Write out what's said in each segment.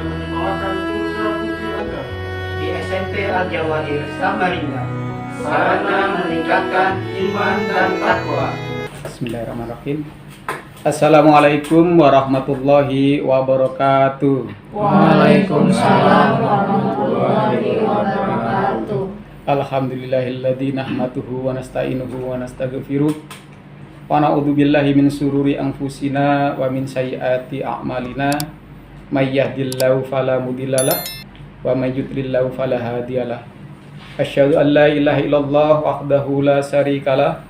dan menyekolahkan putra putri Anda di SMP Al-Jawahir Samarinda sarana meningkatkan iman dan takwa. Bismillahirrahmanirrahim. Assalamualaikum warahmatullahi wabarakatuh. Waalaikumsalam warahmatullahi wabarakatuh. Alhamdulillahilladzi nahmaduhu wa nasta'inuhu wa nastaghfiruh wa na'udzu billahi min sururi anfusina wa min sayyiati a'malina may yahdihillahu fala mudhillalah wa may yudlillahu fala hadiyalah. Asyhadu an la ilaha illallah wahdahu la syarikalah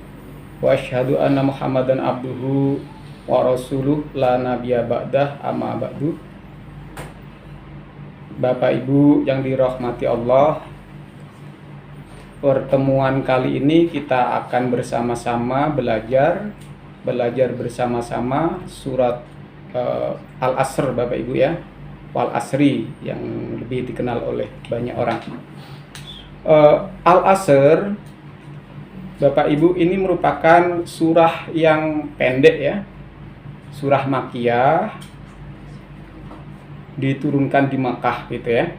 wa asyhadu anna Muhammadan abduhu wa rasuluh la nabiyya ba'dah amma ba'du. Bapak Ibu yang dirahmati Allah, pertemuan kali ini kita akan bersama-sama belajar bersama-sama surat Al-Asr, Bapak Ibu ya, Wal Asri yang lebih dikenal oleh banyak orang. Al-Asr, Bapak Ibu, ini merupakan surah yang pendek ya, surah Makkiyah, diturunkan di Makkah gitu ya.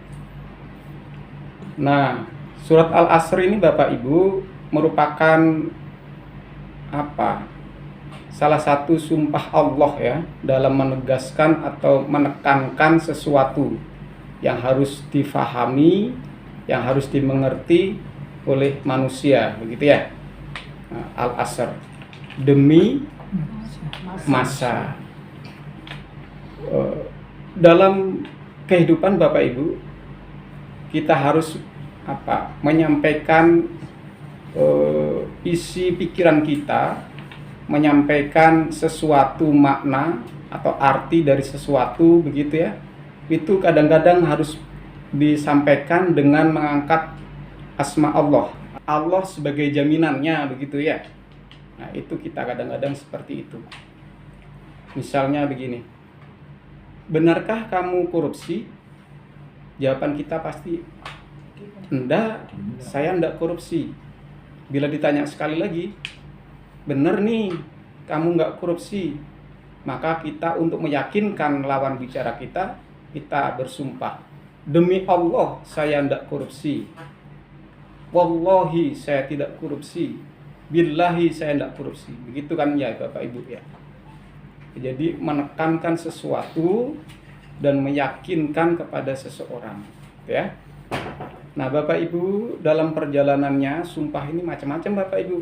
Nah, surat Al-Asr ini Bapak Ibu merupakan salah satu sumpah Allah ya, dalam menegaskan atau menekankan sesuatu yang harus difahami, yang harus dimengerti oleh manusia, begitu ya. Nah, Al-Asr, demi masa. Dalam kehidupan Bapak Ibu, kita harus menyampaikan isi pikiran kita, menyampaikan sesuatu makna atau arti dari sesuatu, begitu ya. Itu kadang-kadang harus disampaikan dengan mengangkat asma Allah sebagai jaminannya, begitu ya. Nah, itu kita kadang-kadang seperti itu. Misalnya begini, benarkah kamu korupsi? Jawaban kita pasti enggak, saya enggak korupsi. Bila ditanya sekali lagi, benar nih kamu enggak korupsi, maka kita untuk meyakinkan lawan bicara kita bersumpah, demi Allah saya enggak korupsi, wallahi saya tidak korupsi, billahi saya enggak korupsi. Begitu kan ya Bapak Ibu ya. Jadi menekankan sesuatu dan meyakinkan kepada seseorang ya. Nah Bapak Ibu, dalam perjalanannya sumpah ini macam-macam Bapak Ibu.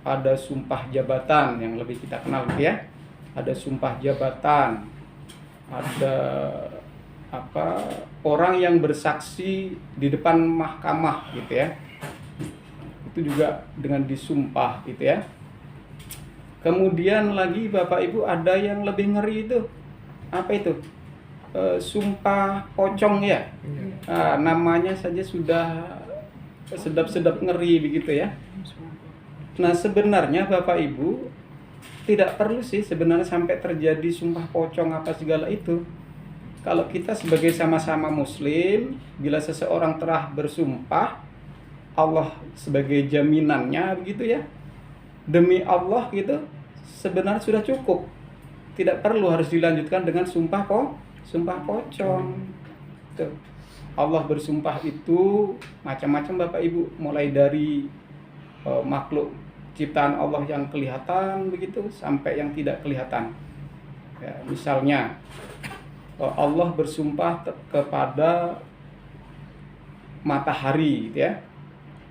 Ada sumpah jabatan yang lebih kita kenal ya. Ada sumpah jabatan. Ada orang yang bersaksi di depan mahkamah gitu ya. Itu juga dengan disumpah gitu ya. Kemudian lagi Bapak Ibu ada yang lebih ngeri itu. Apa itu? Sumpah pocong ya. Namanya saja sudah sedap-sedap ngeri begitu ya. Nah sebenarnya Bapak Ibu tidak perlu sih sebenarnya sampai terjadi sumpah pocong apa segala itu. Kalau kita sebagai sama-sama muslim, bila seseorang telah bersumpah, Allah sebagai jaminannya begitu ya, demi Allah gitu, sebenarnya sudah cukup. Tidak perlu harus dilanjutkan dengan sumpah pocong. Tuh. Allah bersumpah itu macam-macam Bapak Ibu, mulai dari makhluk ciptaan Allah yang kelihatan begitu sampai yang tidak kelihatan. Ya, misalnya Allah bersumpah kepada matahari gitu ya.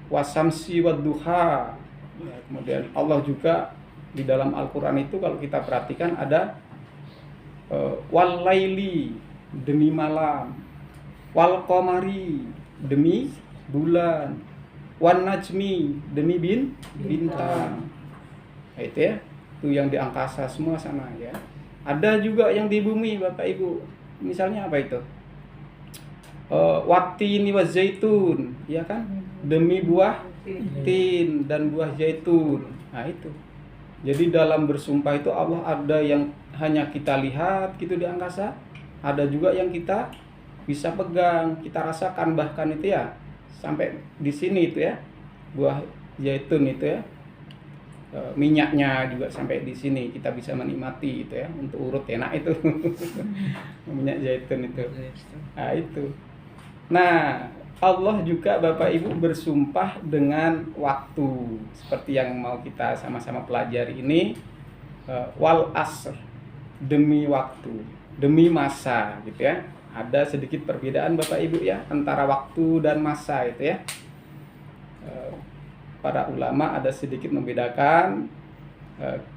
Wasamsi wadduha. Ya, kemudian Allah juga di dalam Al-Quran itu kalau kita perhatikan ada wal laili, demi malam, wal qamari, demi bulan, wan najmi, demi bintang. Nah, itu ya, itu yang di angkasa semua sana ya. Ada juga yang di bumi Bapak Ibu. Misalnya apa itu? Wattini wa zaitun, ya kan? Demi buah tin dan buah zaitun. Nah itu. Jadi dalam bersumpah itu Allah ada yang hanya kita lihat gitu di angkasa, ada juga yang kita bisa pegang, kita rasakan bahkan itu ya, sampai di sini itu ya, buah zaitun itu ya. minyaknya juga sampai di sini kita bisa menikmati gitu ya, untuk urut enak itu. Minyak zaitun itu. Nah, itu. Nah, Allah juga Bapak Ibu bersumpah dengan waktu seperti yang mau kita sama-sama pelajari ini, wal asr, demi waktu, demi masa gitu ya. Ada sedikit perbedaan Bapak Ibu ya antara waktu dan masa itu ya. Para ulama ada sedikit membedakan,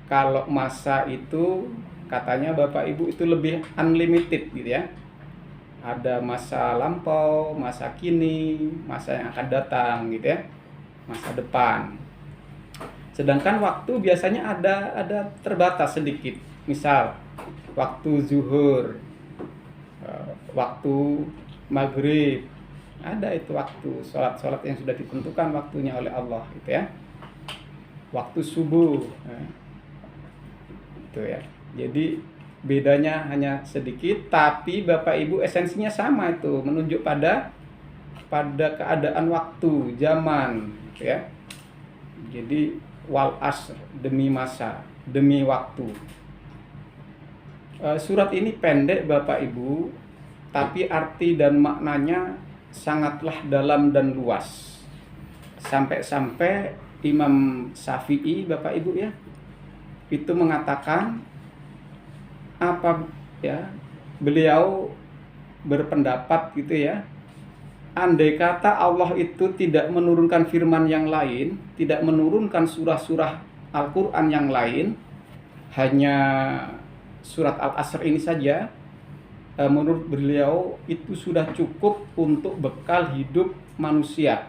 kalau masa itu katanya Bapak Ibu itu lebih unlimited gitu ya. Ada masa lampau, masa kini, masa yang akan datang gitu ya, masa depan. Sedangkan waktu biasanya ada terbatas sedikit. Misal waktu zuhur, waktu maghrib, ada itu waktu sholat yang sudah ditentukan waktunya oleh Allah gitu ya. Waktu subuh, itu ya. Jadi bedanya hanya sedikit, tapi Bapak Ibu esensinya sama, itu menunjuk pada keadaan waktu, zaman gitu ya. Jadi wal asr, demi masa, demi waktu. Surat ini pendek Bapak Ibu, tapi arti dan maknanya sangatlah dalam dan luas. Sampai-sampai Imam Syafi'i Bapak Ibu ya, itu mengatakan apa ya, beliau berpendapat gitu ya, andai kata Allah itu tidak menurunkan firman yang lain, tidak menurunkan surah-surah Al-Quran yang lain, hanya surat Al-Asr ini saja, menurut beliau itu sudah cukup untuk bekal hidup manusia.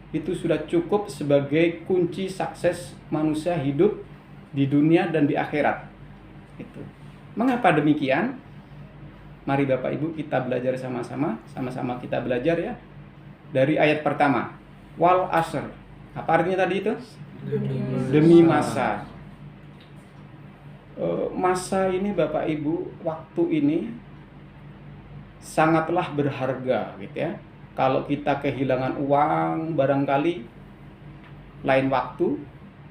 Itu sudah cukup sebagai kunci sukses manusia hidup di dunia dan di akhirat. Itu. Mengapa demikian? Mari Bapak Ibu kita belajar sama-sama kita belajar ya. Dari ayat pertama, wal asr. Apa artinya tadi itu? Demi masa. Masa ini Bapak Ibu, waktu ini sangatlah berharga gitu ya. Kalau kita kehilangan uang barangkali lain waktu,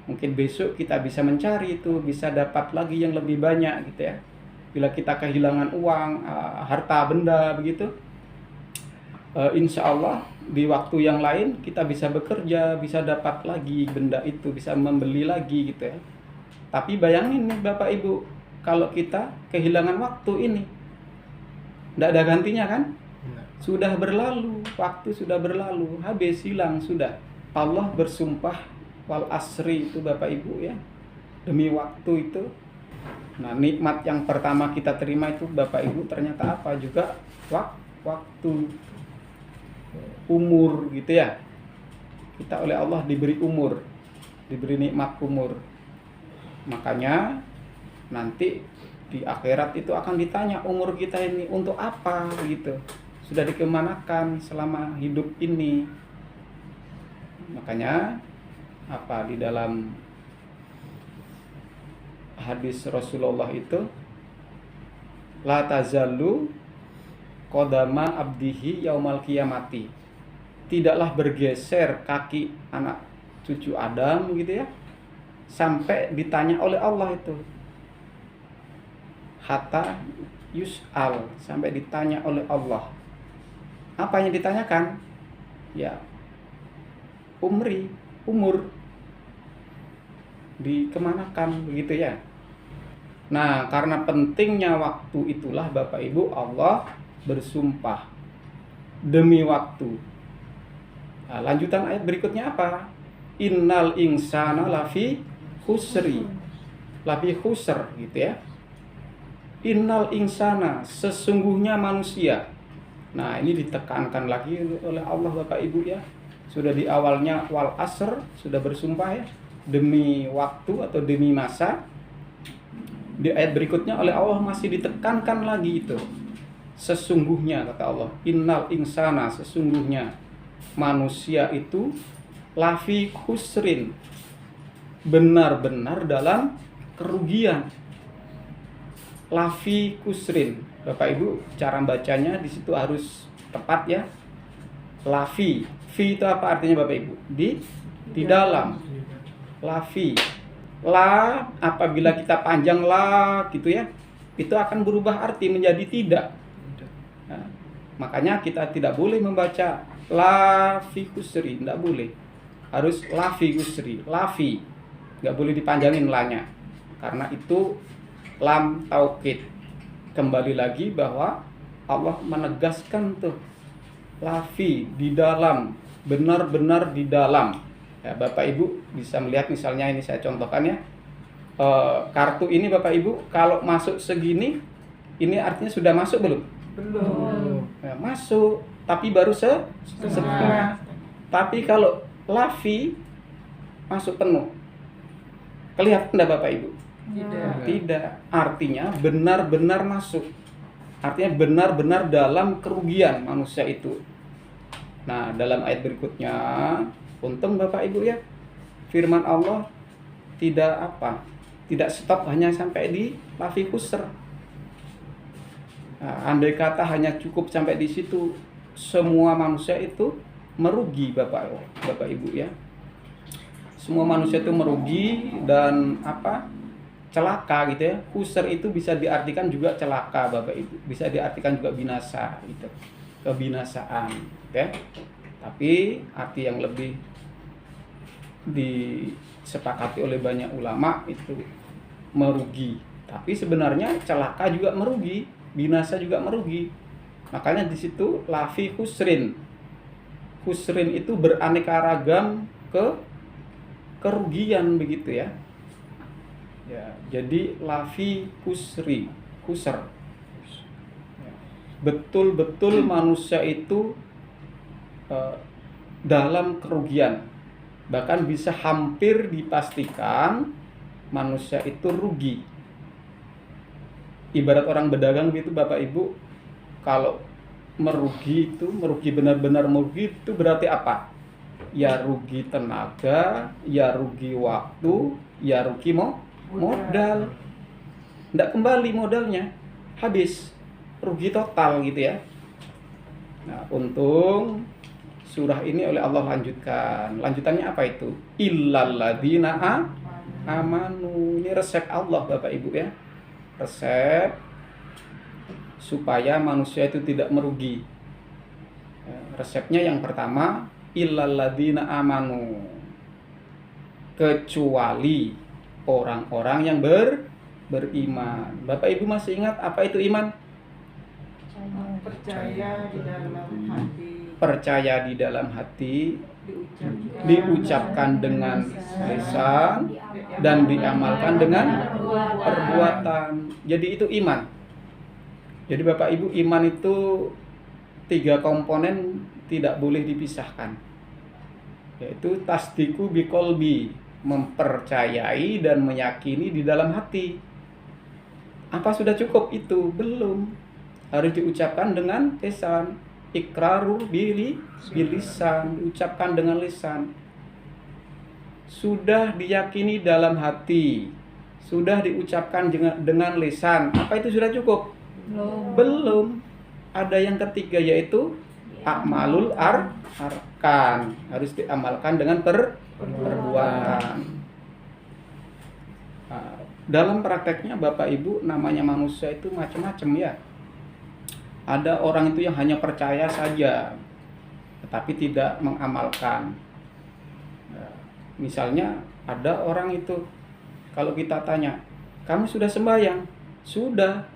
mungkin besok kita bisa mencari itu, bisa dapat lagi yang lebih banyak gitu ya. Bila kita kehilangan uang, harta benda begitu, insya Allah di waktu yang lain kita bisa bekerja, bisa dapat lagi benda itu, bisa membeli lagi gitu ya. Tapi bayangin nih Bapak Ibu, kalau kita kehilangan waktu ini, tidak ada gantinya kan? Sudah berlalu, waktu sudah berlalu, habis, hilang, sudah. Allah bersumpah wal asri itu Bapak Ibu ya, demi waktu itu. Nah, nikmat yang pertama kita terima itu Bapak Ibu ternyata apa juga? Waktu, umur gitu ya. Kita oleh Allah diberi umur, diberi nikmat umur. Makanya nanti di akhirat itu akan ditanya umur kita ini untuk apa gitu. Sudah dikemanakan selama hidup ini. Makanya apa di dalam hadis Rasulullah itu, la tazallu qadama abdihi yaumal qiyamati. Tidaklah bergeser kaki anak cucu Adam gitu ya, sampai ditanya oleh Allah itu. Hatta yus'al, sampai ditanya oleh Allah. Apa yang ditanyakan? Ya, umur dikemanakan begitu ya. Nah, karena pentingnya waktu itulah Bapak Ibu Allah bersumpah demi waktu. Nah, lanjutan ayat berikutnya apa? Innal insana lafi khusri, lafi khusr gitu ya. Innal insana, sesungguhnya manusia. Nah, ini ditekankan lagi oleh Allah Bapak Ibu ya. Sudah di awalnya wal asr, sudah bersumpah ya, demi waktu atau demi masa. Di ayat berikutnya oleh Allah masih ditekankan lagi itu. Sesungguhnya kata Allah, innal insana, sesungguhnya manusia itu lafi khusrin, benar-benar dalam kerugian. Lafi khusrin. Bapak Ibu, cara bacanya di situ harus tepat ya. Lafi. Fi itu apa artinya Bapak Ibu? Di dalam. Lafi. La apabila kita panjang la gitu ya, itu akan berubah arti menjadi tidak. Nah, makanya kita tidak boleh membaca la fi khusri, tidak boleh. Harus la fi khusri, la fi. Nggak boleh dipanjangin la-nya. Karena itu lam taukid. Kembali lagi bahwa Allah menegaskan tuh la fi, di dalam, benar-benar di dalam. Ya, Bapak Ibu bisa melihat misalnya ini saya contohkan ya. Kartu ini Bapak Ibu kalau masuk segini, ini artinya sudah masuk belum? Belum. Ya, masuk, tapi baru setengah. Tapi kalau lafi masuk penuh. Kelihatan enggak Bapak Ibu? Tidak. Tidak. Artinya benar-benar masuk. Artinya benar-benar dalam kerugian manusia itu. Nah, dalam ayat berikutnya, untung Bapak Ibu ya, firman Allah tidak stop hanya sampai di lafi khusr. Nah, andai kata hanya cukup sampai di situ, semua manusia itu merugi Bapak Ibu ya. Semua manusia itu merugi dan celaka gitu ya. Khusr itu bisa diartikan juga celaka Bapak Ibu, bisa diartikan juga binasa gitu. Kebinasaan ya. Tapi arti yang lebih disepakati oleh banyak ulama itu merugi. Tapi sebenarnya celaka juga merugi, binasa juga merugi. Makanya di situ lafi khusrin. Khusrin itu beraneka ragam kerugian begitu ya. Ya, jadi lafi khusri, khusr. Ya. Betul-betul manusia itu dalam kerugian. Bahkan bisa hampir dipastikan manusia itu rugi. Ibarat orang berdagang gitu Bapak Ibu, kalau merugi benar-benar merugi itu berarti apa? Ya rugi tenaga, ya rugi waktu, ya rugi modal. Tidak kembali modalnya, habis, rugi total gitu ya. Nah, untung surah ini oleh Allah lanjutkan. Lanjutannya apa itu? Illal ladzina amanu. Ini resep Allah Bapak Ibu ya. Resep supaya manusia itu tidak merugi. Resepnya yang pertama, illal ladzina amanu. Kecuali orang-orang yang beriman. Bapak Ibu masih ingat apa itu iman? Percaya di dalam hati. Percaya di dalam hati, diucapkan dengan lisan dan diamalkan dengan perbuatan. Jadi itu iman. Jadi Bapak Ibu, iman itu 3 komponen tidak boleh dipisahkan. Yaitu tasdiku biqolbi, mempercayai dan meyakini di dalam hati. Apa sudah cukup itu? Belum. Harus diucapkan dengan lisan. Iqraru bilisan, diucapkan dengan lisan. Sudah diyakini dalam hati, sudah diucapkan dengan lisan. Apa itu sudah cukup? Belum. Ada yang ketiga yaitu a'malul arkan, harus diamalkan dengan perbuatan. Nah, dalam prakteknya Bapak Ibu, namanya manusia itu macam-macam ya. Ada orang itu yang hanya percaya saja, tetapi tidak mengamalkan. Misalnya ada orang itu, kalau kita tanya, kamu sudah sembahyang? Sudah.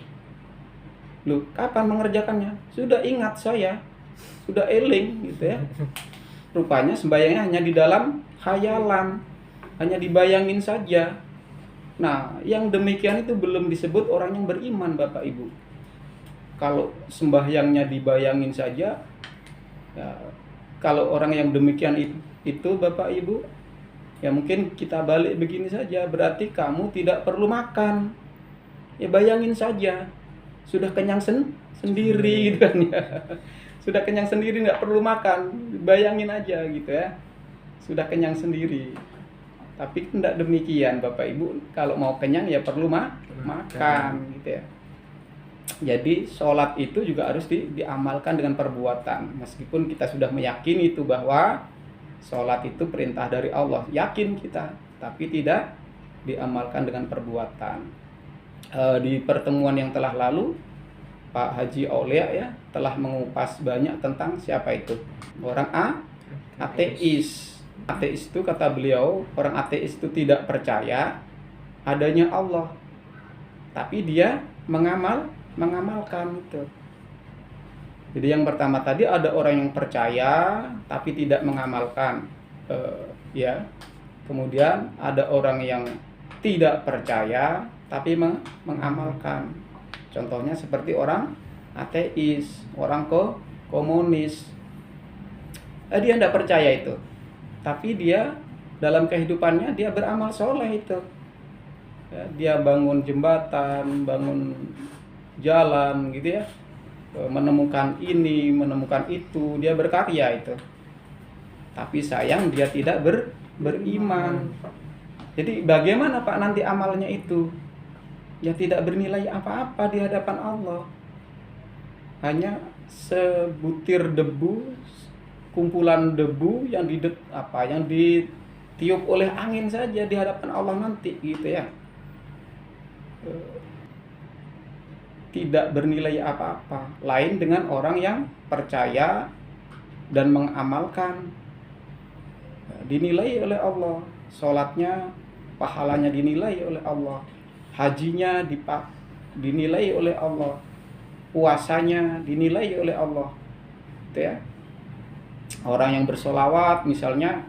Loh, kapan mengerjakannya? Sudah, ingat saya, sudah eling gitu ya. Rupanya sembahyangnya hanya di dalam khayalan, hanya dibayangin saja. Nah, yang demikian itu belum disebut orang yang beriman Bapak Ibu. Kalau sembahyangnya dibayangin saja, ya, kalau orang yang demikian itu Bapak Ibu, ya mungkin kita balik begini saja, berarti kamu tidak perlu makan. Ya bayangin saja, sudah kenyang sendiri gitu kan ya. Sudah kenyang sendiri, nggak perlu makan, bayangin aja gitu ya. Sudah kenyang sendiri. Tapi tidak demikian Bapak Ibu, kalau mau kenyang ya perlu makan gitu ya. Jadi sholat itu juga harus diamalkan dengan perbuatan. Meskipun kita sudah meyakini itu bahwa sholat itu perintah dari Allah, yakin kita, tapi tidak diamalkan dengan perbuatan. Di pertemuan yang telah lalu Pak Haji Aulia ya telah mengupas banyak tentang siapa itu orang ateis. Ateis itu kata beliau, orang ateis itu tidak percaya adanya Allah, tapi dia mengamalkan itu. Jadi yang pertama tadi ada orang yang percaya tapi tidak mengamalkan, ya. Kemudian ada orang yang tidak percaya tapi mengamalkan. Contohnya seperti orang ateis, orang komunis. Dia tidak percaya itu, tapi dia dalam kehidupannya dia beramal soleh itu. Ya, dia bangun jembatan, bangun jalan gitu ya, menemukan ini, menemukan itu, dia berkarya itu. Tapi sayang dia tidak beriman. Jadi bagaimana Pak nanti amalnya itu? Ya tidak bernilai apa-apa di hadapan Allah. Hanya sebutir debu, kumpulan debu yang ditiup oleh angin saja di hadapan Allah nanti gitu ya. Tidak bernilai apa-apa. Lain dengan orang yang percaya dan mengamalkan, dinilai oleh Allah. Sholatnya, pahalanya dinilai oleh Allah. Hajinya dinilai oleh Allah. Puasanya dinilai oleh Allah. Gitu ya. Orang yang bersolawat misalnya,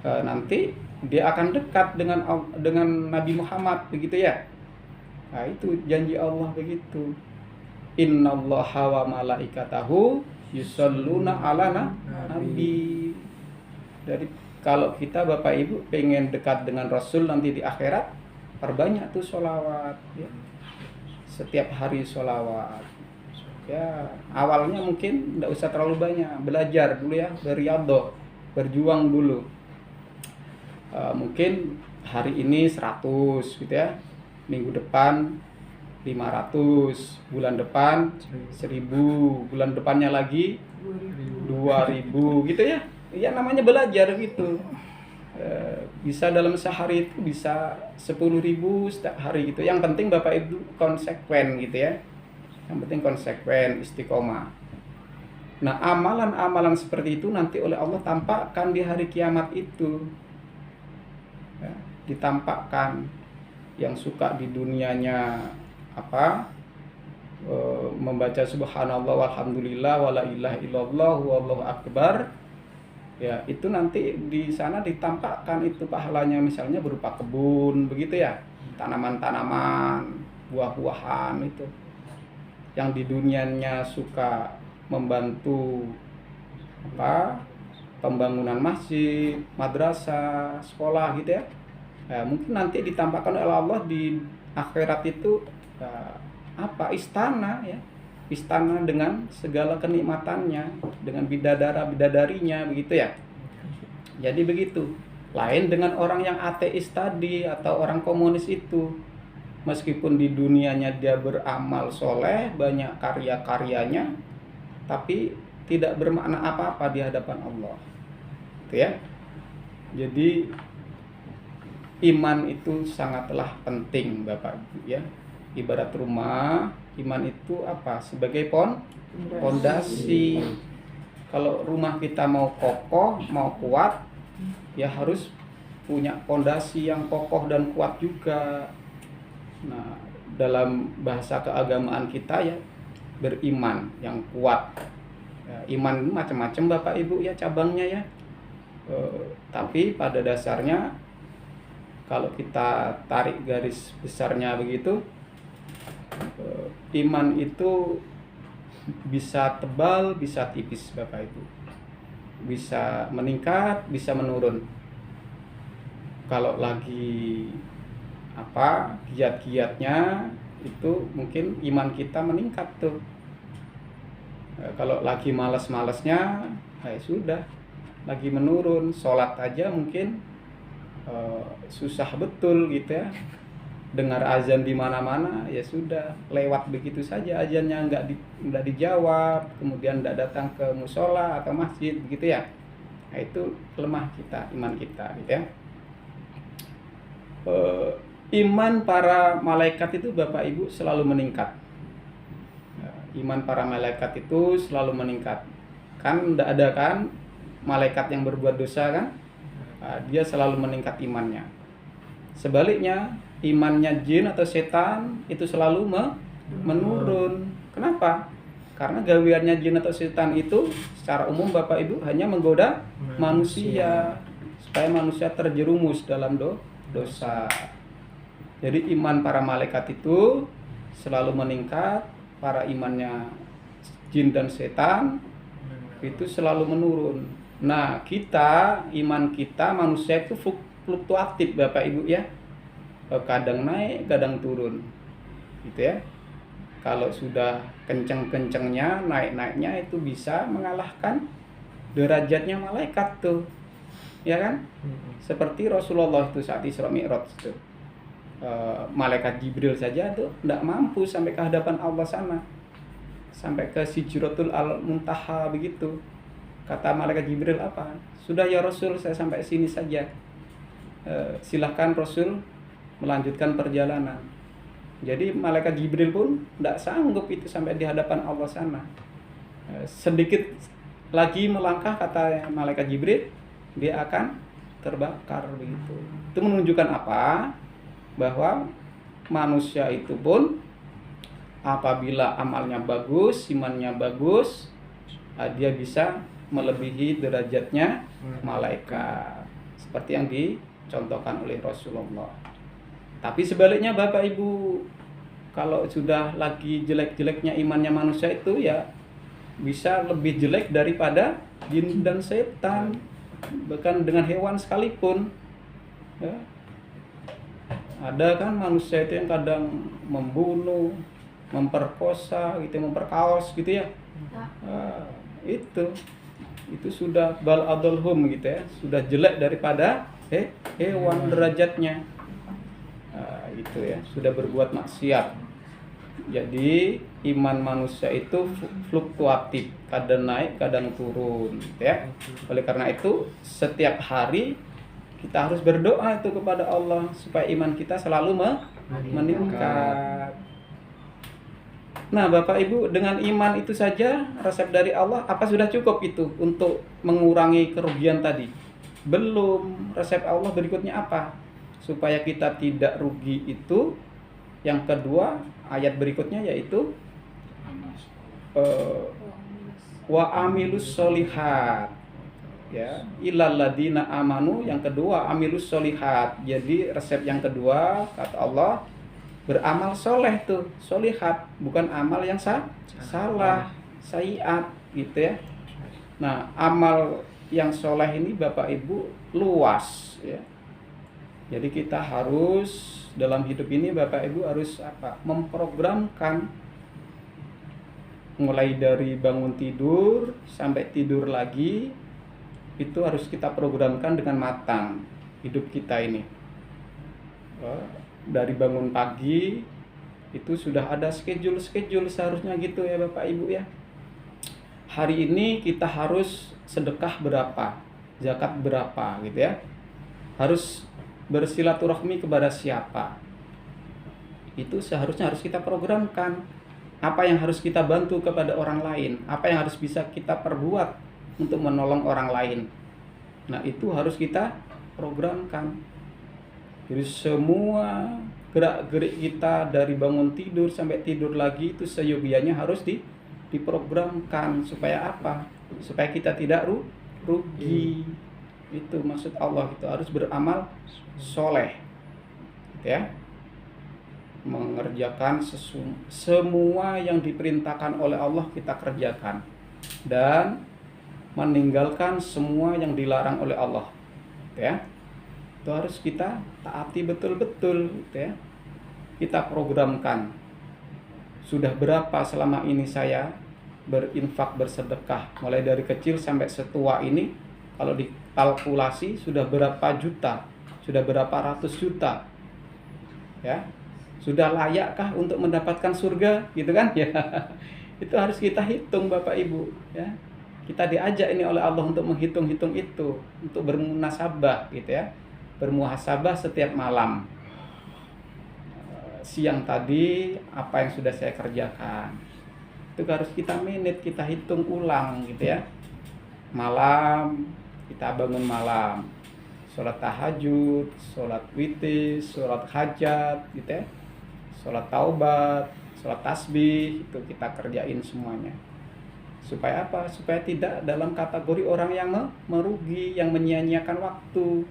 nanti dia akan dekat dengan Nabi Muhammad begitu ya. Nah, itu janji Allah begitu. Innallaha wa malaikatahu yusholluna ala nabi. Jadi kalau kita Bapak Ibu pengen dekat dengan Rasul nanti di akhirat, perbanyak tuh sholawat ya. Setiap hari sholawat ya. Awalnya mungkin tidak usah terlalu banyak, belajar dulu ya, berriyadhah, berjuang dulu. Mungkin hari ini 100 gitu ya, minggu depan 500, bulan depan 1000, bulan depannya lagi 2000 gitu ya. Ya namanya belajar gitu. Bisa dalam sehari itu bisa 10.000 setiap hari gitu. Yang penting Bapak Ibu konsekuen gitu ya. Yang penting konsekuen, istiqomah. Nah, amalan-amalan seperti itu nanti oleh Allah tampakkan di hari kiamat itu. Ya, ditampakkan. Yang suka di dunianya membaca subhanallah walhamdulillah wala ilaha illallah wallahu akbar. Ya, itu nanti di sana ditampakkan itu pahalanya, misalnya berupa kebun begitu ya, tanaman-tanaman, buah-buahan itu. Yang di dunianya suka membantu pembangunan masjid, madrasah, sekolah gitu ya. Ya, mungkin nanti ditampakkan oleh Allah di akhirat itu istana ya. Istana dengan segala kenikmatannya, dengan bidadarinya begitu ya. Jadi begitu. Lain dengan orang yang ateis tadi atau orang komunis itu. Meskipun di dunianya dia beramal soleh, banyak karya-karyanya, tapi tidak bermakna apa-apa di hadapan Allah. Gitu ya. Jadi iman itu sangatlah penting Bapak Ibu ya. Ibarat rumah, iman itu sebagai pondasi. Kalau rumah kita mau kokoh, mau kuat, ya harus punya pondasi yang kokoh dan kuat juga. Nah, dalam bahasa keagamaan kita ya, beriman yang kuat. Ya, iman macam-macam Bapak Ibu ya cabangnya ya. Tapi pada dasarnya kalau kita tarik garis besarnya begitu, iman itu bisa tebal, bisa tipis Bapak Ibu. Bisa meningkat, bisa menurun. Kalau lagi giat-giatnya itu mungkin iman kita meningkat tuh. Kalau lagi malas-malasnya, sudah lagi menurun. Sholat aja mungkin susah betul gitu ya. Dengar azan di mana-mana ya sudah lewat begitu saja, azannya nggak dijawab, kemudian nggak datang ke musola atau masjid begitu ya. Nah, itu lemah kita, iman kita gitu ya. iman para malaikat itu Bapak Ibu selalu meningkat. Iman para malaikat itu selalu meningkat. Kan tidak ada kan malaikat yang berbuat dosa kan? Dia selalu meningkat imannya. Sebaliknya, imannya jin atau setan itu selalu menurun. Kenapa? Karena gaweannya jin atau setan itu secara umum Bapak Ibu hanya menggoda manusia supaya manusia terjerumus dalam dosa. Jadi iman para malaikat itu selalu meningkat, para imannya jin dan setan itu selalu menurun. Nah, iman kita manusia itu fluktuatif Bapak Ibu ya. Kadang naik, kadang turun. Gitu ya. Kalau sudah kenceng-kencengnya, naik-naiknya itu bisa mengalahkan derajatnya malaikat tuh. Ya kan? Seperti Rasulullah itu saat Isra Mi'raj itu. Malaikat Jibril saja tuh tidak mampu sampai ke hadapan Allah sana. Sampai ke Sidratul Muntaha begitu. Kata malaikat Jibril apa? Sudah ya Rasul, saya sampai sini saja. Silahkan Rasul melanjutkan perjalanan. Jadi malaikat Jibril pun tidak sanggup itu sampai di hadapan Allah sana. Sedikit lagi melangkah kata malaikat Jibril, dia akan terbakar begitu. Itu menunjukkan apa? Bahwa manusia itu pun apabila amalnya bagus, imannya bagus, dia bisa melebihi derajatnya malaikat. Seperti yang dicontohkan oleh Rasulullah. Tapi sebaliknya Bapak Ibu, kalau sudah lagi jelek-jeleknya imannya manusia itu ya bisa lebih jelek daripada jin dan setan, bahkan dengan hewan sekalipun. Ya. Ada kan manusia itu yang kadang membunuh, memperkosa, gitu, memperkaos gitu ya. Itu sudah bal adalhum gitu ya, sudah jelek daripada hewan derajatnya. Itu ya, sudah berbuat maksiat. Jadi iman manusia itu fluktuatif, kadang naik, kadang turun, gitu ya. Oleh karena itu setiap hari kita harus berdoa itu kepada Allah supaya iman kita selalu meningkat. Nah, Bapak Ibu, dengan iman itu saja resep dari Allah apa sudah cukup itu untuk mengurangi kerugian tadi? Belum. Resep Allah berikutnya apa? Supaya kita tidak rugi itu, yang kedua ayat berikutnya yaitu wa amilus solihat, ya, ilal ladina amanu. Yang kedua amilus solihat. Jadi resep yang kedua kata Allah, beramal soleh tuh, solihat, bukan amal yang salah, sayiat gitu ya. Nah, amal yang soleh ini Bapak Ibu luas ya. Jadi kita harus dalam hidup ini Bapak Ibu harus apa? Memprogramkan mulai dari bangun tidur sampai tidur lagi, itu harus kita programkan dengan matang hidup kita ini. Dari bangun pagi itu sudah ada schedule seharusnya gitu ya Bapak Ibu ya. Hari ini kita harus sedekah berapa, zakat berapa gitu ya. Harus bersilaturahmi kepada siapa, itu seharusnya harus kita programkan. Apa yang harus kita bantu kepada orang lain, apa yang harus bisa kita perbuat untuk menolong orang lain. Nah, itu harus kita programkan. Jadi semua gerak-gerik kita dari bangun tidur sampai tidur lagi itu seyogianya harus diprogramkan. Supaya apa? Supaya kita tidak rugi. Itu maksud Allah, itu harus beramal soleh ya, mengerjakan semua yang diperintahkan oleh Allah kita kerjakan, dan meninggalkan semua yang dilarang oleh Allah ya. Itu harus kita taati betul-betul ya. Kita programkan sudah berapa selama ini saya berinfak, bersedekah, mulai dari kecil sampai setua ini. Kalau dikalkulasi sudah berapa juta, sudah berapa ratus juta, ya, sudah layakkah untuk mendapatkan surga, gitu kan? Ya, itu harus kita hitung Bapak Ibu, ya. Kita diajak ini oleh Allah untuk menghitung-hitung itu, untuk bermunasabah, gitu ya. bermuhasabah setiap malam. Siang tadi apa yang sudah saya kerjakan, itu harus kita manage, kita hitung ulang gitu ya. Malam kita bangun malam, sholat tahajud, sholat witir, sholat hajat gitu ya, sholat taubat, sholat tasbih, itu kita kerjain semuanya. Supaya apa? Supaya tidak dalam kategori orang yang merugi, yang menyia-nyiakan waktu.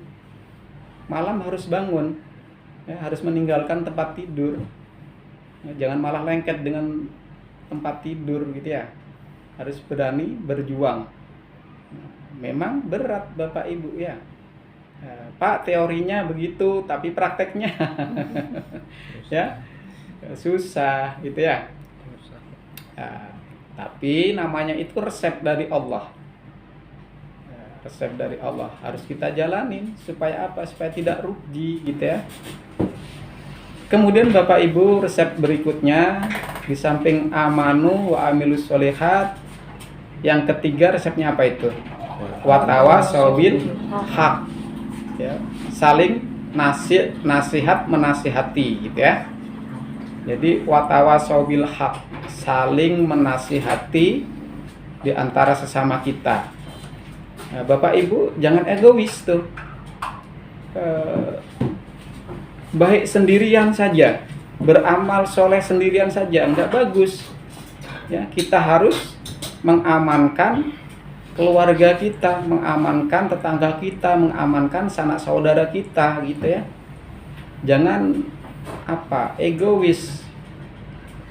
Malam harus bangun, ya, harus meninggalkan tempat tidur. Ya, jangan malah lengket dengan tempat tidur gitu ya. Harus berani berjuang. Memang berat Bapak Ibu ya. Pak, teorinya begitu, tapi prakteknya ya susah gitu ya. Tapi namanya itu resep dari Allah. Resep dari Allah harus kita jalanin supaya apa? Supaya tidak rugi gitu ya. Kemudian Bapak Ibu, resep berikutnya di samping amanu wa amilus sholihat, yang ketiga resepnya apa itu? Watawasau bil haq. Ya, saling nasihat menasihati gitu ya. Jadi watawasau bil haq, saling menasihati di antara sesama kita. Nah, Bapak Ibu jangan egois tuh. Baik sendirian saja, beramal soleh sendirian saja enggak bagus. Ya, kita harus mengamankan keluarga kita, mengamankan tetangga kita, mengamankan sanak saudara kita gitu ya. Jangan egois.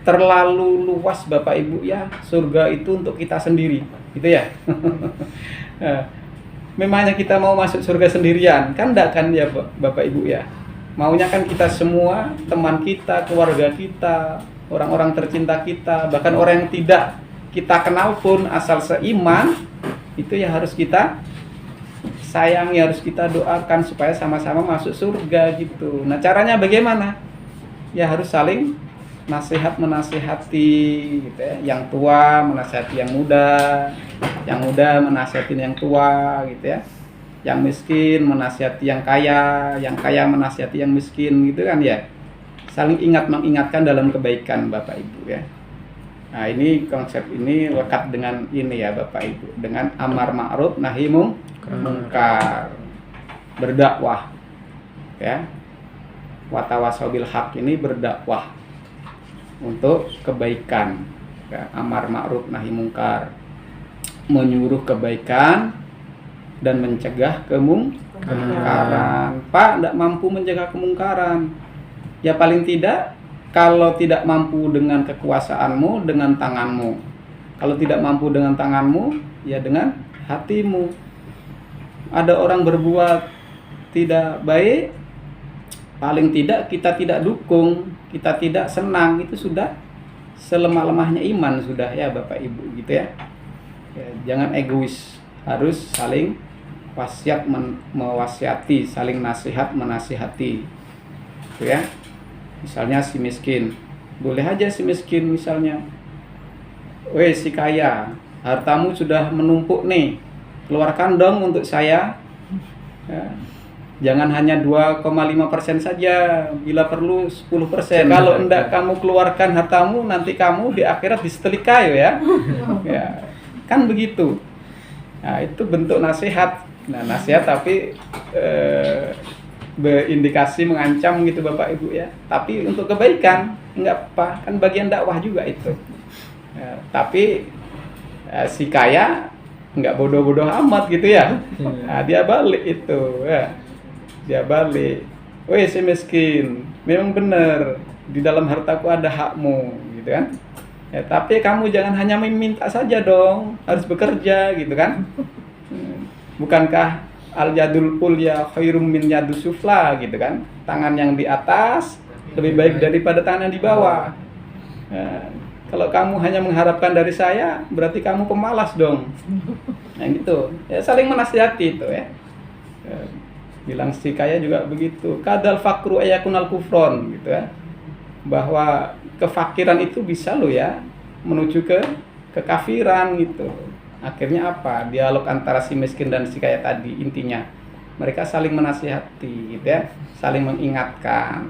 Terlalu luas Bapak Ibu ya, surga itu untuk kita sendiri gitu ya. Memangnya kita mau masuk surga sendirian kan enggak kan ya Bapak Ibu ya. Maunya kan kita semua, teman kita, keluarga kita, orang-orang tercinta kita, bahkan orang yang tidak kita kenal pun asal seiman, itu ya harus kita sayangi, harus kita doakan supaya sama-sama masuk surga gitu. Nah, caranya bagaimana? Ya harus saling nasihat menasihati gitu ya. Yang tua menasihati yang muda menasihati yang tua gitu ya. Yang miskin menasihati yang kaya menasihati yang miskin gitu kan ya. Saling mengingatkan dalam kebaikan Bapak Ibu ya. Nah, ini konsep ini lekat dengan ini ya Bapak Ibu, dengan amar ma'ruf nahi mungkar, berdakwah ya. Watawasau bil haq ini berdakwah untuk kebaikan ya. Amar ma'ruf nahi mungkar, menyuruh kebaikan dan mencegah kemungkaran. Pak, tidak mampu mencegah kemungkaran, ya paling tidak kalau tidak mampu dengan kekuasaanmu, dengan tanganmu. Kalau tidak mampu dengan tanganmu, ya dengan hatimu. Ada orang berbuat tidak baik, paling tidak kita tidak dukung, kita tidak senang, itu sudah selemah-lemahnya iman sudah ya Bapak Ibu gitu ya. Jangan egois, harus saling wasiat mewasiati, saling nasihat menasihati. Gitu ya. Misalnya si miskin, boleh aja si miskin misalnya, si kaya, hartamu sudah menumpuk nih, keluarkan dong untuk saya ya. Jangan hanya 2,5% saja, bila perlu 10%. Kalau enggak kamu keluarkan hartamu, nanti kamu di akhirat disetelika ya. Ya, kan begitu. Nah, itu bentuk nasihat. Nah, nasihat tapi berindikasi mengancam gitu Bapak Ibu ya. Tapi untuk kebaikan enggak apa, kan bagian dakwah juga itu. Ya, tapi si kaya enggak bodoh-bodoh amat gitu ya. Nah, dia balik itu ya. Dia balik. Si miskin, memang benar di dalam hartaku ada hakmu gitu kan. Ya, tapi kamu jangan hanya meminta saja dong, harus bekerja gitu kan. Bukankah al-yadul ulya khairum min yadus sufla gitu kan. Tangan yang di atas lebih baik daripada tangan yang di bawah. Ya, kalau kamu hanya mengharapkan dari saya, berarti kamu pemalas dong. Nah gitu. Ya saling menasihati itu ya. Bilang si kaya juga begitu. Kadal fakru ayakunal kufron gitu ya. Bahwa kefakiran itu bisa loh ya menuju ke kekafiran gitu. Akhirnya apa? Dialog antara si miskin dan si kaya tadi intinya mereka saling menasihati, gitu ya, saling mengingatkan.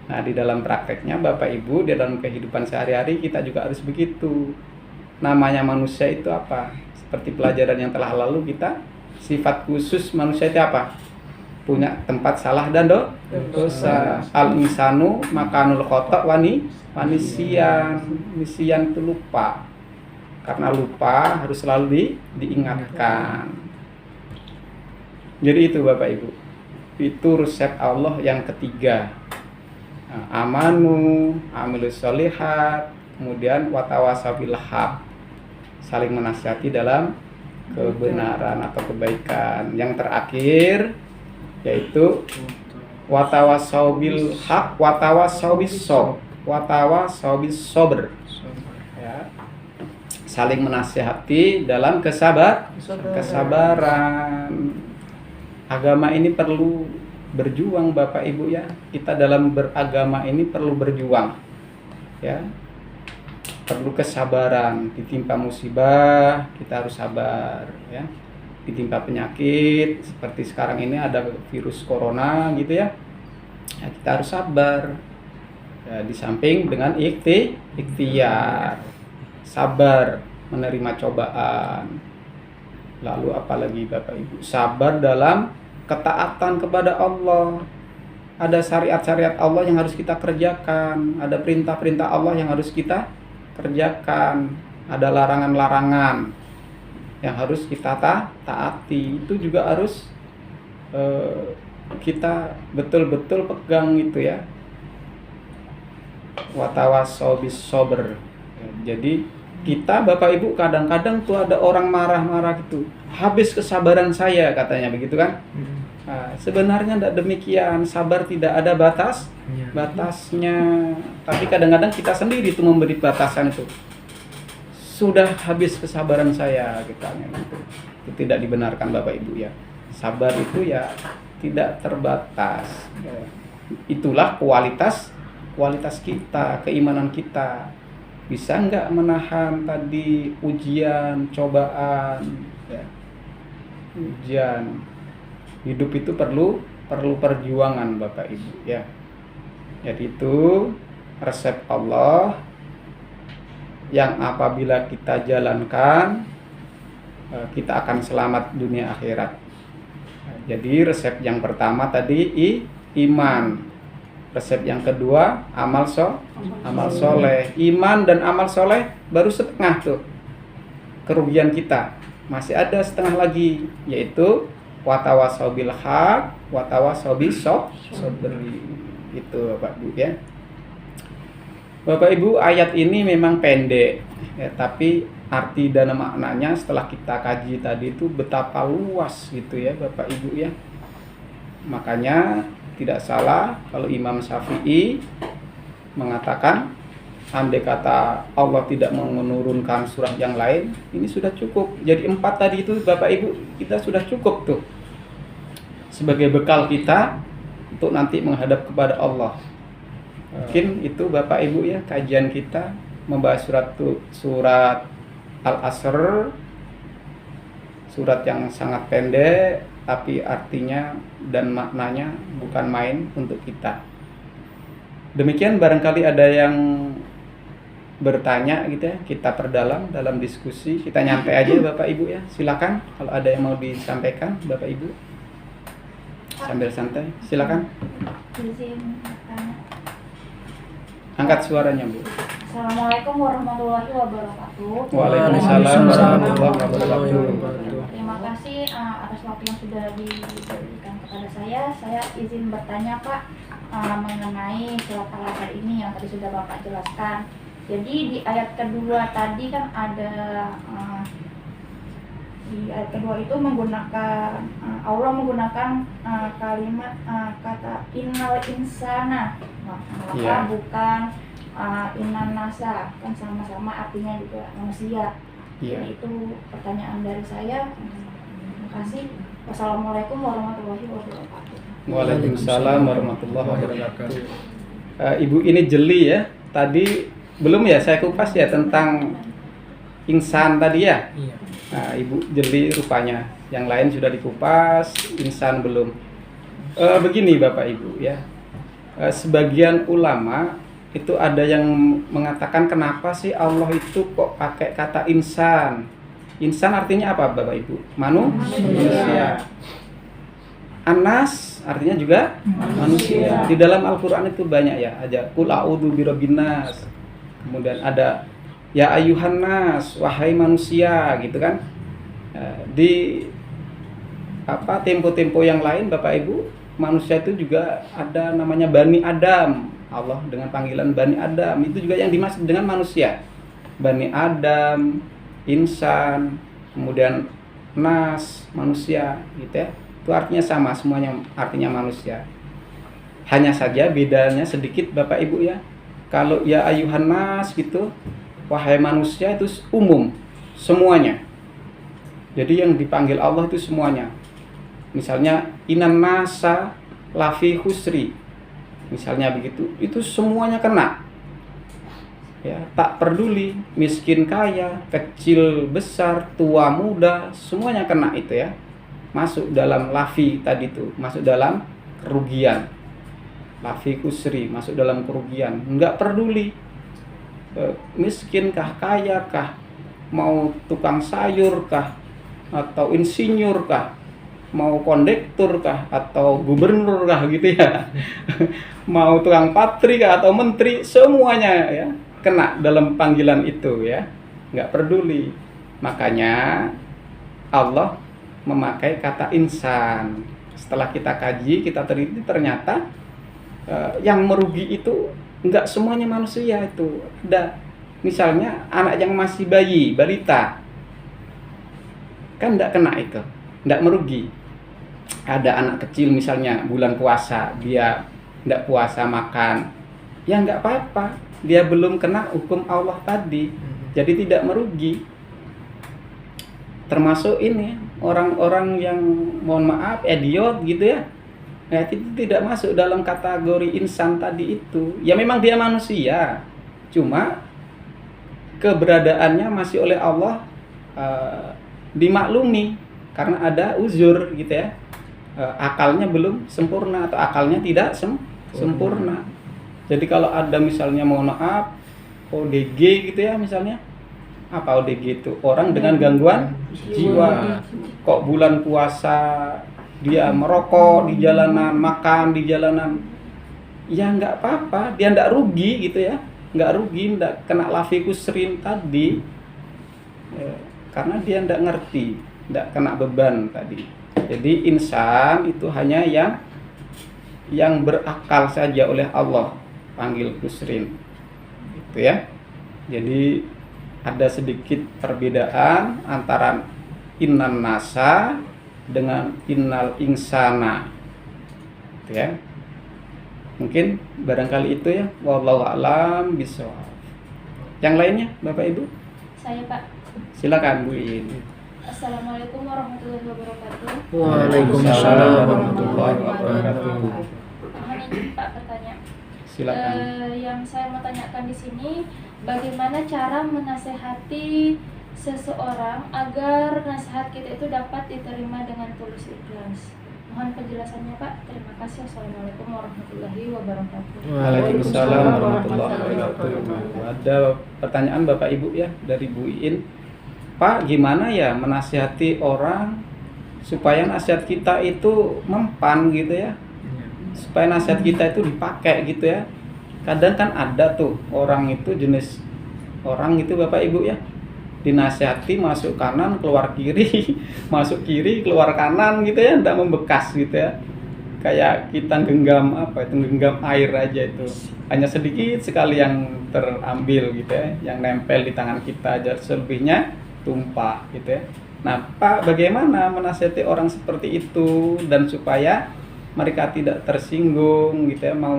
Nah, di dalam prakteknya Bapak Ibu, di dalam kehidupan sehari-hari kita juga harus begitu. Namanya manusia itu apa? Seperti pelajaran yang telah lalu kita, sifat khusus manusia itu apa? Punya tempat salah dan dosa. Al-insanu makanul khata' wanisian itu lupa. Karena lupa harus selalu diingatkan. Jadi itu Bapak Ibu, itu resep Allah yang ketiga. Nah, amanu, amilus sholihat, kemudian watawasau bil haq, saling menasihati dalam kebenaran atau kebaikan. Yang terakhir yaitu watawasau bil haq, watawasau bis sabr, ya, saling menasihati dalam kesabaran. Agama ini perlu berjuang Bapak Ibu ya. Kita dalam beragama ini perlu berjuang, ya. Perlu kesabaran. Ditimpa musibah kita harus sabar, ya. Ditimpa penyakit seperti sekarang ini ada virus corona gitu ya, ya kita harus sabar, ya, di samping dengan ikhtiar, sabar menerima cobaan. Lalu apalagi Bapak Ibu, sabar dalam ketaatan kepada Allah. Ada syariat-syariat Allah yang harus kita kerjakan, ada perintah-perintah Allah yang harus kita kerjakan, ada larangan-larangan yang harus kita taati. Itu juga harus kita betul-betul pegang itu ya. Watawasau bis sabr. Jadi kita Bapak Ibu kadang-kadang tuh ada orang marah-marah gitu, habis kesabaran saya katanya begitu kan. Nah, sebenarnya tidak demikian, sabar tidak ada batasnya. Tapi kadang-kadang kita sendiri tuh memberi batasan itu. Sudah habis kesabaran saya katanya gitu. Itu tidak dibenarkan Bapak Ibu ya. Sabar itu ya tidak terbatas. Itulah kualitas kita, keimanan kita. Bisa nggak menahan tadi ujian, cobaan, ya. Ujian. Hidup itu perlu perjuangan Bapak Ibu ya. Jadi itu resep Allah yang apabila kita jalankan kita akan selamat dunia akhirat. Jadi resep yang pertama tadi iman. Resep yang kedua amal soleh. Iman dan amal soleh baru setengah tuh kerugian kita. Masih ada setengah lagi, yaitu watawasau bil haq, watawasau bis sabr. Itu Bapak Ibu ya. Bapak Ibu, ayat ini memang pendek ya, tapi arti dan maknanya setelah kita kaji tadi itu betapa luas gitu ya Bapak Ibu ya. Makanya tidak salah kalau Imam Syafi'i mengatakan andai kata Allah tidak menurunkan surah yang lain, ini sudah cukup. Jadi 4 tadi itu Bapak Ibu kita sudah cukup tuh sebagai bekal kita untuk nanti menghadap kepada Allah. Mungkin itu Bapak Ibu ya kajian kita membahas surat Al-Asr, surat yang sangat pendek tapi artinya dan maknanya bukan main untuk kita. Demikian, barangkali ada yang bertanya gitu ya, kita perdalam dalam diskusi, kita nyantai aja Bapak Ibu ya. Silakan kalau ada yang mau disampaikan Bapak Ibu. Sambil santai, silakan. Angkat suaranya Bu. Assalamualaikum warahmatullahi wabarakatuh. Waalaikumsalam warahmatullahi wabarakatuh. Terima kasih atas waktu yang sudah diberikan kepada saya. Saya izin bertanya Pak mengenai surat Al-Asr ini yang tadi sudah Bapak jelaskan. Jadi di ayat kedua tadi kan ada di ayat kedua itu menggunakan Allah menggunakan kalimat kata innal insana, maka bukan innan nasa, kan sama-sama artinya juga manusia. Jadi itu pertanyaan dari saya. Terima kasih. Wassalamualaikum warahmatullahi wabarakatuh. Waalaikumsalam warahmatullahi wabarakatuh. Ibu ini jeli ya. Tadi belum ya saya kupas ya tentang insan tadi ya. Nah, Ibu jeli rupanya. Yang lain sudah dikupas, insan belum. Begini Bapak Ibu ya. Sebagian ulama itu ada yang mengatakan kenapa sih Allah itu kok pakai kata insan? Insan artinya apa Bapak Ibu? Manusia. Anas artinya juga manusia. Di dalam Al-Qur'an itu banyak ya, ada qul a'udzu birabbin nas. Kemudian ada ya ayyuhan nas, wahai manusia gitu kan. Di tempo-tempo yang lain Bapak Ibu, manusia itu juga ada namanya Bani Adam. Allah dengan panggilan Bani Adam itu juga yang dimaksud dengan manusia. Bani Adam, insan, kemudian nas, manusia gitu ya. Itu artinya sama, semuanya artinya manusia. Hanya saja bedanya sedikit Bapak Ibu ya. Kalau ya ayuhan nas gitu, wahai manusia itu umum, semuanya. Jadi yang dipanggil Allah itu semuanya. Misalnya inan nasa lafi husri. Misalnya begitu, itu semuanya kena. Ya, tak peduli miskin kaya, kecil besar, tua muda, semuanya kena itu ya. Masuk dalam lafi tadi itu, masuk dalam kerugian. Lafi husri, masuk dalam kerugian. Enggak peduli miskin kah, kaya kah, mau tukang sayur kah, atau insinyur kah, mau kondektur kah, atau gubernur kah gitu ya. Mau tukang patri kah, atau menteri, semuanya ya kena dalam panggilan itu ya. Enggak peduli. Makanya Allah memakai kata insan. Setelah kita kaji, kita teliti, ternyata yang merugi itu enggak semuanya manusia itu. Ada misalnya anak yang masih bayi, balita, kan enggak kena itu, enggak merugi. Ada anak kecil misalnya bulan puasa, dia enggak puasa makan, ya enggak apa-apa, dia belum kena hukum Allah tadi, jadi tidak merugi. Termasuk ini orang-orang yang mohon maaf idiot gitu ya, itu tidak masuk dalam kategori insan tadi itu. Ya memang dia manusia, cuma keberadaannya masih oleh Allah dimaklumi karena ada uzur gitu ya. Akalnya belum sempurna atau akalnya tidak sempurna. Jadi kalau ada misalnya mohon maaf ODG gitu ya misalnya. Apa ODG itu? Orang dengan gangguan jiwa. Kok bulan puasa dia merokok di jalanan, makan di jalanan, ya nggak apa-apa, dia nggak rugi gitu ya, nggak rugi, nggak kena lafi kusrin tadi, karena dia nggak ngerti, nggak kena beban tadi. Jadi insan itu hanya yang berakal saja oleh Allah panggil kusrin, gitu ya. Jadi ada sedikit perbedaan antara innan nasa dengan innal insana, gitu ya. Mungkin barangkali itu ya, wallahu a'lam bishawab. Yang lainnya Bapak Ibu? Saya Pak. Silakan Bu In. Assalamualaikum warahmatullahi wabarakatuh. Waalaikumsalam warahmatullahi wabarakatuh. Mohon izin Pak bertanya. Silakan. Yang saya mau tanyakan di sini, bagaimana cara menasehati seseorang agar nasihat kita itu dapat diterima dengan tulus ikhlas? Mohon penjelasannya Pak. Terima kasih. Assalamualaikum warahmatullahi wabarakatuh. Waalaikumsalam warahmatullahi wabarakatuh. Ada pertanyaan Bapak Ibu ya dari Bu In. Pak, gimana ya menasihati orang supaya nasihat kita itu mempan gitu ya? Supaya nasihat kita itu dipakai gitu ya. Kadang kan ada tuh orang itu jenis orang itu Bapak Ibu ya, dinasihati masuk kanan keluar kiri, masuk kiri keluar kanan gitu ya, tidak membekas gitu ya. Kayak kita genggam genggam air aja itu, hanya sedikit sekali yang terambil gitu ya, yang nempel di tangan kita aja, selebihnya tumpah gitu ya. Nah Pak, bagaimana menasihati orang seperti itu dan supaya mereka tidak tersinggung gitu ya, mau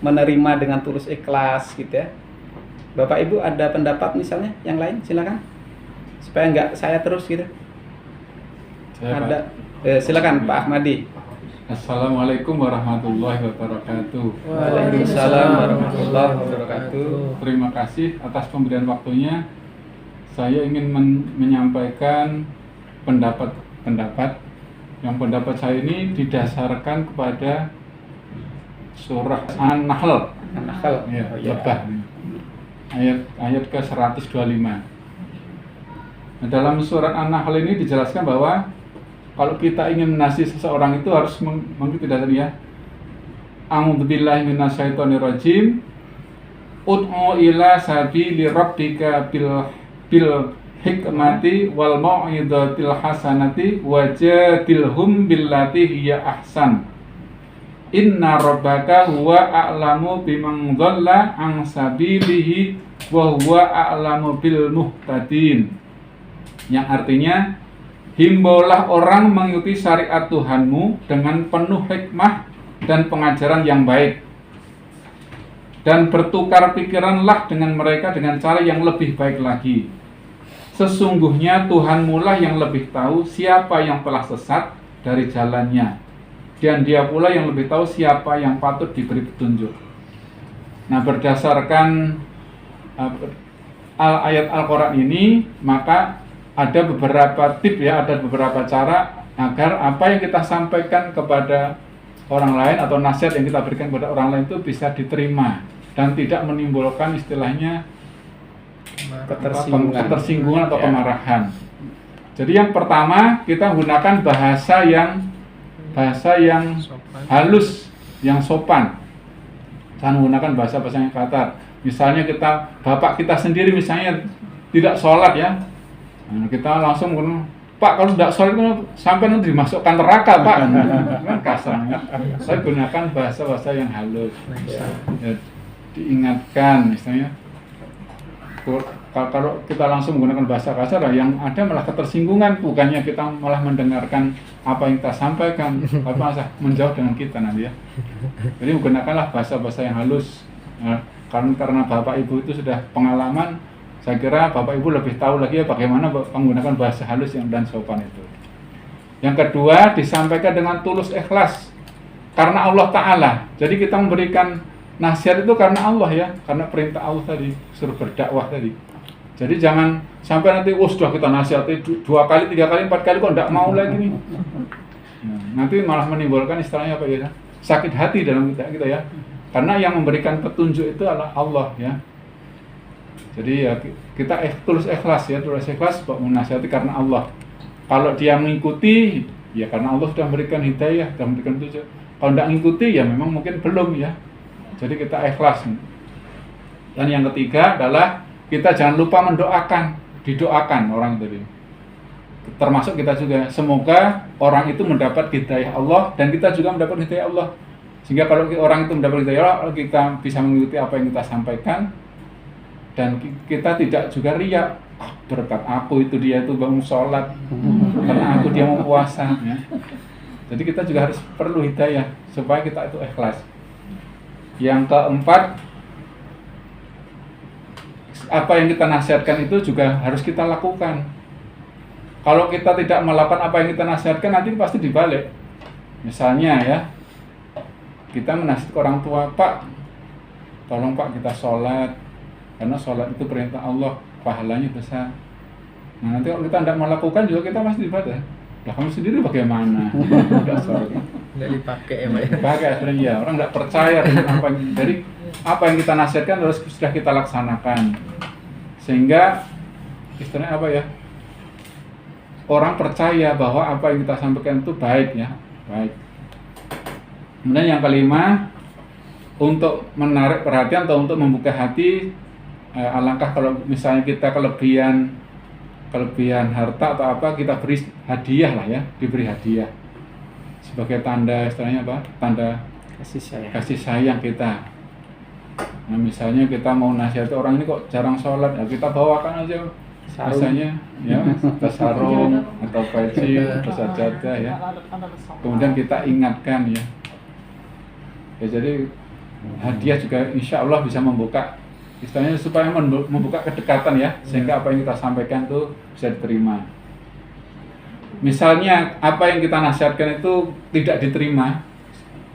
menerima dengan tulus ikhlas gitu ya. Bapak Ibu ada pendapat misalnya yang lain, silakan. Supaya enggak saya terus gitu. Ada silakan Pak Ahmadi. Assalamualaikum warahmatullahi wabarakatuh. Waalaikumsalam warahmatullahi wabarakatuh. Terima kasih atas pemberian waktunya. saya ingin menyampaikan pendapat yang pendapat saya ini didasarkan kepada surah An-Nahl, ya, Lebah, ayat ke 125. Nah, dalam surat An-Nahl ini dijelaskan bahwa kalau kita ingin menasihati seseorang itu harus mengikuti dasar ya. A'udzubillahi minasyaitonirrajim. Ud'u ila sabili rabbika bil hikmati wal mau'izatil hasanati wajadilhum billati hiya ahsan. Inna rabbaka huwa a'lamu biman dhalla an sabilihi wa huwa a'lamu bil muhtadin. Yang artinya, himbaulah orang mengikuti syariat Tuhanmu dengan penuh hikmah dan pengajaran yang baik. Dan bertukar pikiranlah dengan mereka dengan cara yang lebih baik lagi. Sesungguhnya Tuhanmu lah yang lebih tahu siapa yang telah sesat dari jalannya. Dan dia pula yang lebih tahu siapa yang patut diberi petunjuk. Nah, berdasarkan ayat Al-Quran ini, maka ada beberapa tip ya, ada beberapa cara agar apa yang kita sampaikan kepada orang lain atau nasihat yang kita berikan kepada orang lain itu bisa diterima dan tidak menimbulkan istilahnya ketersinggungan atau kemarahan. Jadi yang pertama, kita gunakan bahasa yang halus, yang sopan. Jangan menggunakan bahasa-bahasa yang kasar. Misalnya bapak kita sendiri misalnya tidak sholat ya, nah, kita langsung Pak, kalau tidak sholat sampai nanti dimasukkan neraka Pak. Kan kasarnya. Saya gunakan bahasa-bahasa yang halus ya, diingatkan misalnya. Kalau kita langsung menggunakan bahasa kasar, yang ada malah ketersinggungan, bukannya kita malah mendengarkan apa yang kita sampaikan, tapi malah menjauh dengan kita nanti ya. Jadi menggunakanlah bahasa-bahasa yang halus. Nah, karena Bapak Ibu itu sudah pengalaman, saya kira Bapak Ibu lebih tahu lagi ya bagaimana menggunakan bahasa halus yang dan sopan itu. Yang kedua, disampaikan dengan tulus ikhlas karena Allah Ta'ala. Jadi kita memberikan nasihat itu karena Allah ya, karena perintah Allah tadi, suruh berdakwah tadi. Jadi jangan sampai nanti sudah kita nasihati 2 kali, 3 kali, 4 kali kok tidak mau lagi nih. Nah, nanti malah menimbulkan istilahnya apa ya? Sakit hati dalam kita ya. Karena yang memberikan petunjuk itu adalah Allah ya. Jadi ya kita tulus ikhlas ya, tulus ikhlas menasihati karena Allah. Kalau dia mengikuti ya karena Allah sudah memberikan hidayah, sudah memberikan petunjuk. Kalau tidak mengikuti ya memang mungkin belum ya. Jadi kita ikhlas. Dan yang ketiga adalah kita jangan lupa mendoakan, didoakan orang tadi. Termasuk kita juga, semoga orang itu mendapat hidayah Allah dan kita juga mendapat hidayah Allah. Sehingga kalau orang itu mendapat hidayah Allah, kita bisa mengikuti apa yang kita sampaikan dan kita tidak juga riya. Berkat aku itu dia itu bangun sholat, karena aku dia mau puasa. Ya. Jadi kita juga harus perlu hidayah supaya kita itu ikhlas. Yang keempat, apa yang kita nasihatkan itu juga harus kita lakukan. Kalau kita tidak melakukan apa yang kita nasihatkan, nanti pasti dibalik. Misalnya ya, kita menasihatkan orang tua, Pak, tolong Pak kita sholat, karena sholat itu perintah Allah, pahalanya besar. Nah nanti kalau kita tidak melakukan juga kita pasti dibalik. Lah kamu sendiri bagaimana? Nggak dipakai ya Pak ya? Dipakai akhirnya ya, orang nggak percaya dengan apa yang, jadi apa yang kita nasihatkan harus sudah kita laksanakan. Sehingga istilahnya apa ya? Orang percaya bahwa apa yang kita sampaikan itu baik ya, baik. Kemudian yang kelima, untuk menarik perhatian atau untuk membuka hati, alangkah kalau misalnya kita kelebihan harta atau apa, kita beri hadiah lah ya, diberi hadiah sebagai tanda istilahnya apa? Tanda kasih sayang kita. Nah misalnya kita mau nasihati orang ini kok jarang sholat, ya kita bawakan aja misalnya ya sarung atau peci atau sajadah ya. Kemudian kita ingatkan ya. Ya jadi hadiah juga insya Allah bisa membuka istilahnya supaya membuka kedekatan ya, sehingga apa yang kita sampaikan itu bisa diterima. Misalnya apa yang kita nasihatkan itu tidak diterima,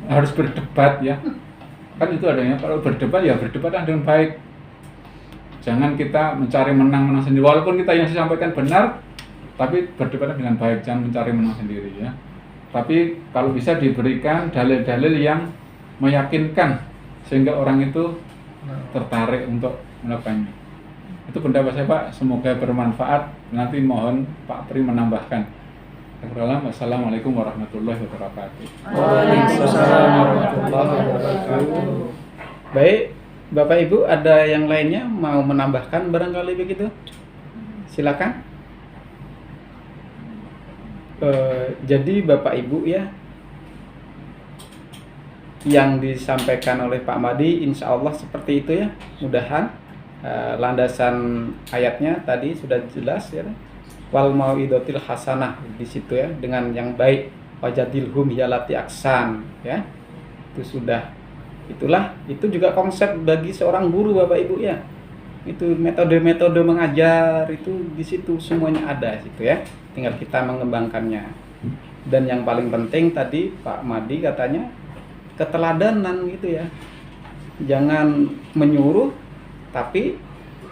harus berdebat ya. Kan itu adanya, kalau berdebat ya berdebat dengan baik. Jangan kita mencari menang sendiri. Walaupun kita yang saya sampaikan benar, tapi berdebat dengan baik, jangan mencari menang sendiri ya. Tapi kalau bisa diberikan dalil-dalil yang meyakinkan sehingga orang itu tertarik untuk melakukannya. Itu pendapat saya Pak, semoga bermanfaat. Nanti mohon Pak Pri menambahkan. Wassalamualaikum warahmatullahi wabarakatuh. Waalaikumsalam warahmatullahi wabarakatuh. Baik, Bapak Ibu ada yang lainnya mau menambahkan barangkali begitu? Silakan. Jadi Bapak Ibu ya, yang disampaikan oleh Pak Madi insya Allah seperti itu ya. Mudahan landasan ayatnya tadi sudah jelas ya. Wal mau'idotil hasanah di situ ya, dengan yang baik, wajadilhum yalati aksan ya. Itu juga konsep bagi seorang guru Bapak Ibu ya. Itu metode-metode mengajar itu di situ semuanya ada situ ya. Tinggal kita mengembangkannya. Dan yang paling penting tadi Pak Madi katanya keteladanan gitu ya. Jangan menyuruh tapi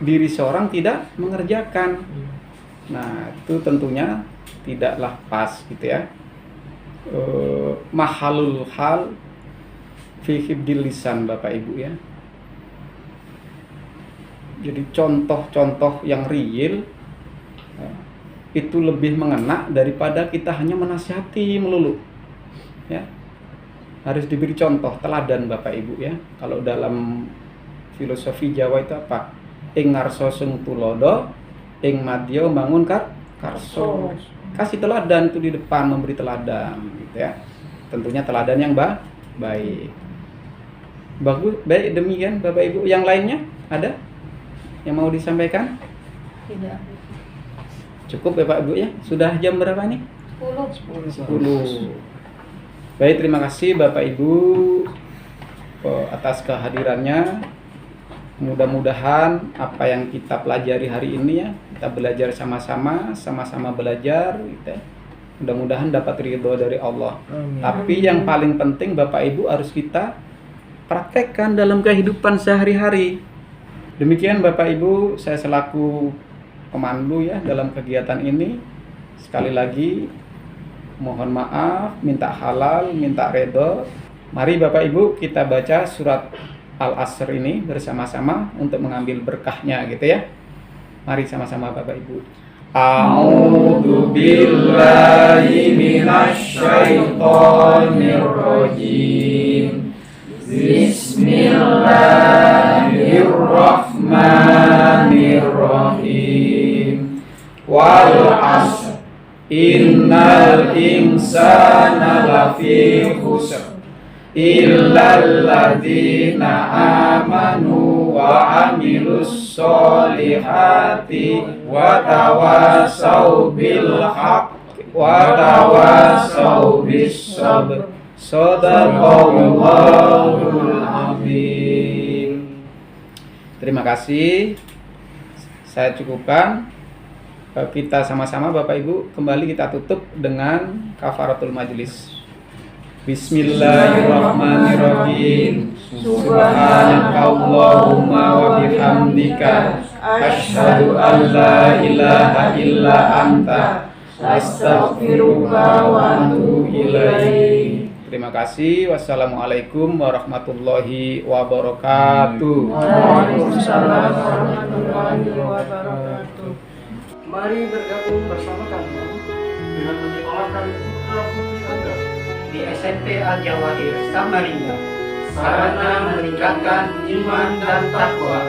diri seorang tidak mengerjakan. Nah, itu tentunya tidaklah pas gitu ya. Mahalul hal fi hibdil lisan Bapak Ibu ya. Jadi contoh-contoh yang real itu lebih mengena daripada kita hanya menasihati melulu ya. Harus diberi contoh teladan Bapak Ibu ya. Kalau dalam filosofi Jawa itu apa? Ing ngarso sung tulodo, ing madya bangun karso. Kasih teladan itu di depan, memberi teladan gitu ya. Tentunya teladan yang baik. Bagus, baik demikian Bapak Ibu. Yang lainnya ada yang mau disampaikan? Tidak. Cukup Bapak Ibu ya. Sudah jam berapa nih? 10. Baik, terima kasih Bapak Ibu atas kehadirannya. Mudah-mudahan apa yang kita pelajari hari ini ya, kita belajar sama-sama belajar gitu ya. Mudah-mudahan dapat ridho dari Allah. Amin. Tapi yang paling penting Bapak Ibu harus kita praktekkan dalam kehidupan sehari-hari. Demikian Bapak Ibu, saya selaku pemandu ya dalam kegiatan ini. Sekali lagi mohon maaf, minta halal, minta ridho. Mari Bapak Ibu kita baca surat Al-Asr ini bersama-sama untuk mengambil berkahnya gitu ya. Mari sama-sama Bapak Ibu. A'udzu billahi minasy syaithanir rajim. Bismillahirrahmanirrahim. Wal 'ashr innal insana lafi khusr illal ladzina amanu wa amilus solihati wa tawassaw bil haqqi wa tawassaw bis sabr. Shadaqallahul azim. Terima kasih. Saya cukupkan. Kita sama-sama Bapak Ibu kembali kita tutup dengan kafaratul majlis. Bismillahirrahmanirrahim. Subhanakallahumma wa bihamdika asyhadu an la ilaha illa anta astaghfiruka wa atubu ilaik. Terima kasih. Wassalamualaikum warahmatullahi wabarakatuh. Waalaikumsalam warahmatullahi wabarakatuh. Mari bergabung bersama kami dengan menyekolahkan putra putri Anda di SMP Al Jawahir Samarinda, sarana meningkatkan iman dan takwa.